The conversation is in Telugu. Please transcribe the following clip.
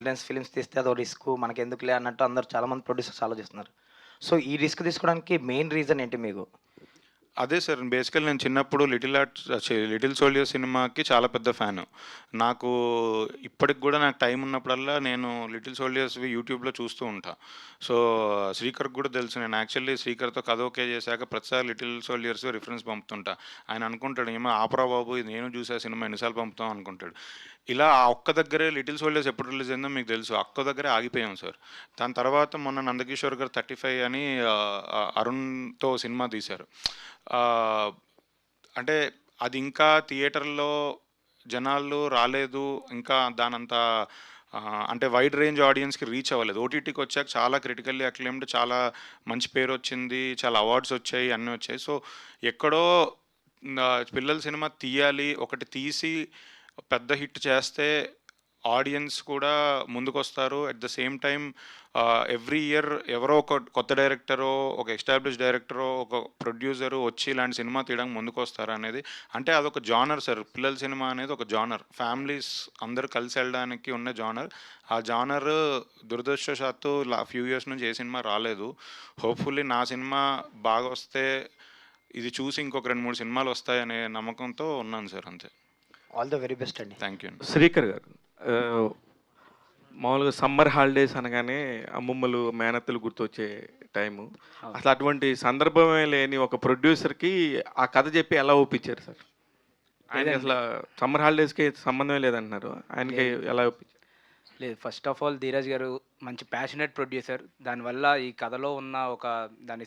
రిలయన్స్ ఫిల్మ్స్ తీస్తే అదో రిస్కు మనకెందుకులే అన్నట్టు అందరూ చాలామంది ప్రొడ్యూసర్స్ ఆలోచిస్తున్నారు. సో, ఈ రిస్క్ తీసుకోవడానికి మెయిన్ రీజన్ ఏంటి మీకు? అదే సార్. బేసికల్లీ నేను చిన్నప్పుడు 'లిటిల్ సోల్జర్' సినిమాకి చాలా పెద్ద ఫ్యాను. నాకు ఇప్పటికి గూడా నాకు టైం ఉన్నప్పుడల్లా నేను 'లిటిల్ సోల్జర్స్‌వి' యూట్యూబ్‌లో చూస్తూ ఉంటా. సో, శ్రీకర్‌కి గూడా తెలుసు. నేను యాక్చువల్లీ శ్రీకర్‌తో కథ ఓకే చేశాక ప్రతిసారి 'లిటిల్ సోల్జర్స్' రిఫరెన్స్ పంపుతుంటా. ఆయన అనుకుంటాడు, "ఏమో ఆపురా బాబు! ఇది నేను చూసా సినిమా ఎన్ని సార్లు పంపుతావు" అనుకుంటాడు. ఇలా ఆ ఒక్క దగ్గరే 'లిటిల్ సోల్జర్స్' ఎప్పుడు రిలీజ్ అయిందో మీకు తెలుసు. ఆ ఒక్క దగ్గరే ఆగిపోయాం సార్. దాని తర్వాత మొన్న నందకిషోర్ గారు 35 అని అరుణ్‌తో సినిమా తీశారు. ఆహ్, అంటే అది ఇంకా థియేటర్‌లో జనాలు రాలేదు. ఇంకా దానంత అంటే వైడ్ రేంజ్ ఆడియన్స్‌కి రీచ్ అవ్వలేదు. ఓటీటీకి వచ్చాక చాలా క్రిటికల్లీ అక్లెయిమ్డ్, చాలా మంచి పేరొచ్చింది. చాలా అవార్డ్స్ వచ్చాయి. అన్నీ వచ్చాయి. సో, ఎక్కడో పిల్లల సినిమా తీయాలి. ఒకటి తీసి పెద్ద హిట్ చేస్తే ఆడియన్స్ కూడా ముందుకొస్తారు. At the same time every year ఎవరో ఒక కొత్త డైరెక్టరో, ఒక ఎస్టాబ్లిష్డ్ డైరెక్టరో, ఒక ప్రొడ్యూసరు వచ్చి ఇలాంటి సినిమా తీయడానికి ముందుకొస్తారనేది, అంటే అదొక జానర్ సార్. పిల్లల సినిమా అనేది ఒక జానర్. ఫ్యామిలీస్ అందరూ కలిసి వెళ్ళడానికి ఉన్న జానర్. ఆ జానర్ దురదృష్టవశాత్తు ఫ్యూ ఇయర్స్ నుంచి ఏ సినిమా రాలేదు. హోప్‌ఫుల్లీ నా సినిమా బాగా వస్తే ఇది చూసి ఇంకొక 2, 3 సినిమాలొస్తాయనే నమ్మకంతో ఉన్నాను సార్ అంతే. ఆల్ ద వెరీ బెస్ట్ అండి. థ్యాంక్ యూ అండి. శ్రీకర్ గారు, ఆహ్, మామూలుగా సమ్మర్ హాలిడేస్ అనగానే అమ్మమ్మలు, మేనత్తలు గుర్తొచ్చే టైము. అవును. అసలు అటువంటి సందర్భమే లేని ఒక ప్రొడ్యూసర్‌కి ఆ కథ చెప్పి ఎలా ఒప్పించారు సార్? ఆయనకి లేదండి. అసల సమ్మర్ హాలిడేస్‌కి సంబంధమే లేదంటున్నారు. ఆయనకి లేదు. ఎలా ఒప్పించారు? లేదు. ఫస్ట్ ఆఫ్ ఆల్ 'ధీరజ్' గారు మంచి ప్యాషనేట్ ప్రొడ్యూసర్. దానివల్ల ఈ కథలో ఉన్న ఒక దాని